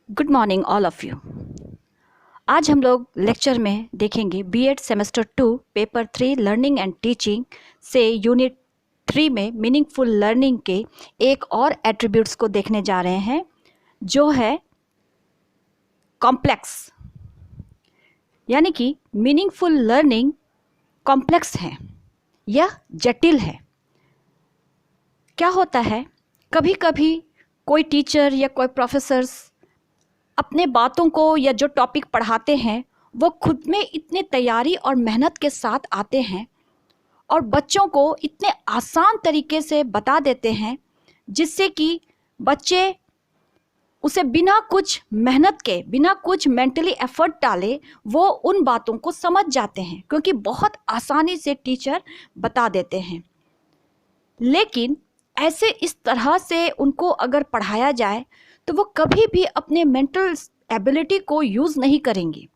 Good morning all of you. आज हम लोग लेक्चर में देखेंगे BEd semester 2 paper 3 learning and teaching से यूनिट 3 में मीनिंगफुल लर्निंग के एक और एट्रीब्यूट्स को देखने जा रहे हैं जो है कॉम्प्लेक्स। यानी कि मीनिंगफुल लर्निंग कॉम्प्लेक्स है, यह जटिल है। क्या होता है, कभी कभी कोई टीचर या कोई प्रोफेसर्स अपने बातों को या जो टॉपिक पढ़ाते हैं वो खुद में इतने तैयारी और मेहनत के साथ आते हैं और बच्चों को इतने आसान तरीके से बता देते हैं जिससे कि बच्चे उसे बिना कुछ मेहनत के, बिना कुछ मेंटली एफर्ट डाले वो उन बातों को समझ जाते हैं, क्योंकि बहुत आसानी से टीचर बता देते हैं। लेकिन ऐसे इस तरह से उनको अगर पढ़ाया जाए तो वो कभी भी अपने मेंटल एबिलिटी को यूज़ नहीं करेंगे।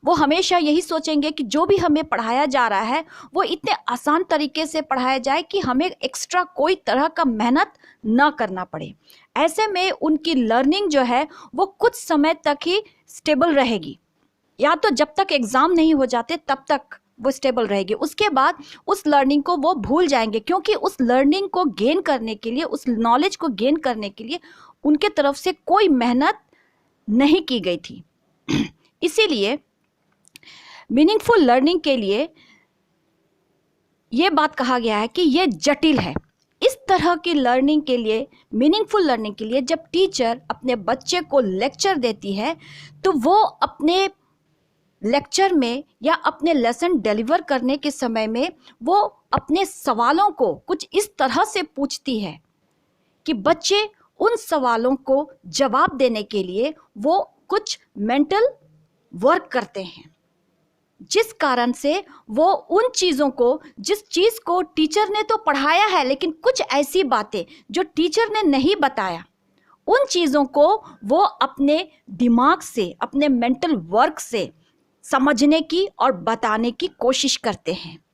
वो हमेशा यही सोचेंगे कि जो भी हमें पढ़ाया जा रहा है वो इतने आसान तरीके से पढ़ाया जाए कि हमें एक्स्ट्रा कोई तरह का मेहनत ना करना पड़े। ऐसे में उनकी लर्निंग जो है वो कुछ समय तक ही स्टेबल रहेगी, या तो जब तक एग्ज़ाम नहीं हो जाते तब तक वो स्टेबल रहेगी। उसके बाद उस लर्निंग को वो भूल जाएंगे, क्योंकि उस लर्निंग को गेन करने के लिए, उस नॉलेज को गेन करने के लिए उनके तरफ से कोई मेहनत नहीं की गई थी। इसीलिए मीनिंगफुल लर्निंग के लिए ये बात कहा गया है कि ये जटिल है। इस तरह की लर्निंग के लिए, मीनिंगफुल लर्निंग के लिए जब टीचर अपने बच्चे को लेक्चर देती है तो वो अपने लेक्चर में या अपने लेसन डिलीवर करने के समय में वो अपने सवालों को कुछ इस तरह से पूछती है कि बच्चे उन सवालों को जवाब देने के लिए वो कुछ मेंटल वर्क करते हैं, जिस कारण से वो उन चीज़ों को, जिस चीज़ को टीचर ने तो पढ़ाया है लेकिन कुछ ऐसी बातें जो टीचर ने नहीं बताया, उन चीज़ों को वो अपने दिमाग से, अपने मेंटल वर्क से समझने की और बताने की कोशिश करते हैं।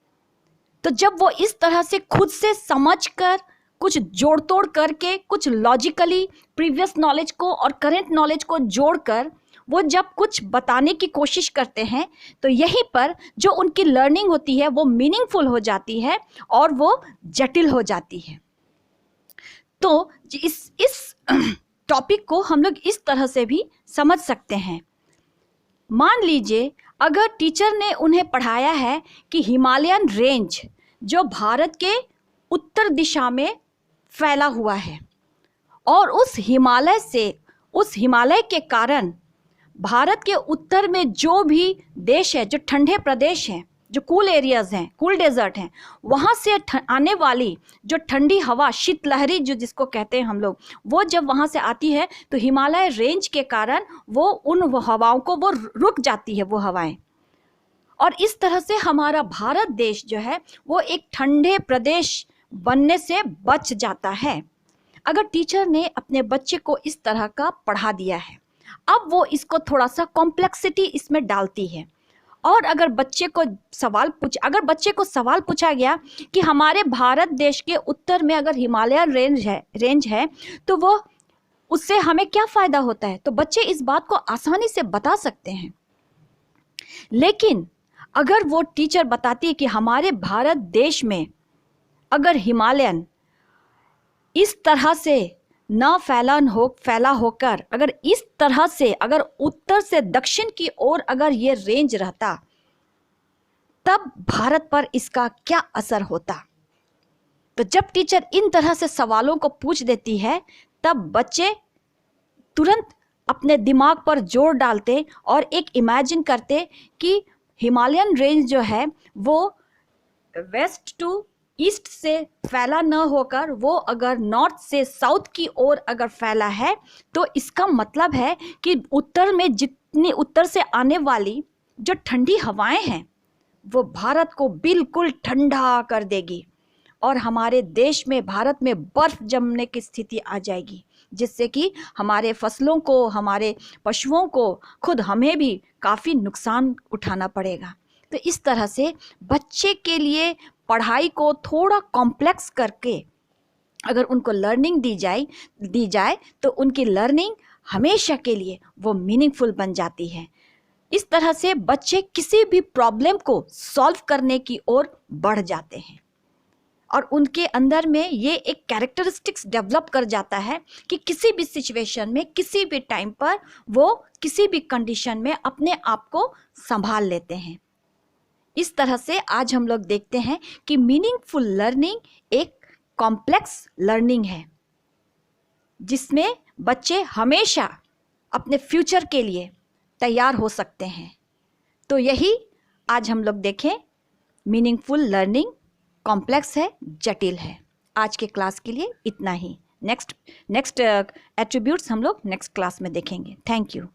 तो जब वो इस तरह से खुद से समझकर, कुछ जोड़ तोड़ करके, कुछ लॉजिकली प्रीवियस नॉलेज को और करंट नॉलेज को जोड़कर वो जब कुछ बताने की कोशिश करते हैं तो यहीं पर जो उनकी लर्निंग होती है वो मीनिंगफुल हो जाती है और वो जटिल हो जाती है। तो इस टॉपिक को हम लोग इस तरह से भी समझ सकते हैं। मान लीजिए अगर टीचर ने उन्हें पढ़ाया है कि हिमालयन रेंज जो भारत के उत्तर दिशा में फैला हुआ है और उस हिमालय के कारण भारत के उत्तर में जो भी देश है, जो ठंडे प्रदेश हैं, जो कूल एरियाज़ हैं, कूल डेजर्ट हैं, वहाँ से आने वाली जो ठंडी हवा, शीतलहरी जो जिसको कहते हैं हम लोग, वो जब वहाँ से आती है तो हिमालय रेंज के कारण वो उन हवाओं को वो रुक जाती है, वो हवाएं। और इस तरह से हमारा भारत देश जो है वो एक ठंडे प्रदेश बनने से बच जाता है अगर टीचर ने अपने बच्चे को इस तरह का पढ़ा दिया है। अब वो इसको थोड़ा सा कॉम्प्लेक्सिटी इसमें डालती है। और अगर बच्चे को सवाल पूछा गया कि हमारे भारत देश के उत्तर में अगर हिमालयन रेंज है तो वो उससे हमें क्या फ़ायदा होता है, तो बच्चे इस बात को आसानी से बता सकते हैं। लेकिन अगर वो टीचर बताती है कि हमारे भारत देश में अगर हिमालयन इस तरह से ना फैला होकर अगर इस तरह से, अगर उत्तर से दक्षिण की ओर अगर ये रेंज रहता, तब भारत पर इसका क्या असर होता। तो जब टीचर इन तरह से सवालों को पूछ देती है तब बच्चे तुरंत अपने दिमाग पर जोर डालते और एक इमेजिन करते कि हिमालयन रेंज जो है वो वेस्ट टू ईस्ट से फैला न होकर वो अगर नॉर्थ से साउथ की ओर अगर फैला है तो इसका मतलब है कि उत्तर से आने वाली जो ठंडी हवाएं हैं वो भारत को बिल्कुल ठंडा कर देगी और हमारे देश में, भारत में बर्फ़ जमने की स्थिति आ जाएगी, जिससे कि हमारे फसलों को, हमारे पशुओं को, खुद हमें भी काफ़ी नुकसान उठाना पड़ेगा। तो इस तरह से बच्चे के लिए पढ़ाई को थोड़ा कॉम्प्लेक्स करके अगर उनको लर्निंग दी जाए तो उनकी लर्निंग हमेशा के लिए वो मीनिंगफुल बन जाती है। इस तरह से बच्चे किसी भी प्रॉब्लम को सॉल्व करने की ओर बढ़ जाते हैं और उनके अंदर में ये एक कैरेक्टरिस्टिक्स डेवलप कर जाता है कि किसी भी सिचुएशन में, किसी भी टाइम पर वो किसी भी कंडीशन में अपने आप को संभाल लेते हैं। इस तरह से आज हम लोग देखते हैं कि मीनिंगफुल लर्निंग एक कॉम्प्लेक्स लर्निंग है जिसमें बच्चे हमेशा अपने फ्यूचर के लिए तैयार हो सकते हैं। तो यही आज हम लोग देखें, मीनिंगफुल लर्निंग कॉम्प्लेक्स है, जटिल है। आज के क्लास के लिए इतना ही। नेक्स्ट एट्रीब्यूट्स हम लोग नेक्स्ट क्लास में देखेंगे। Thank you.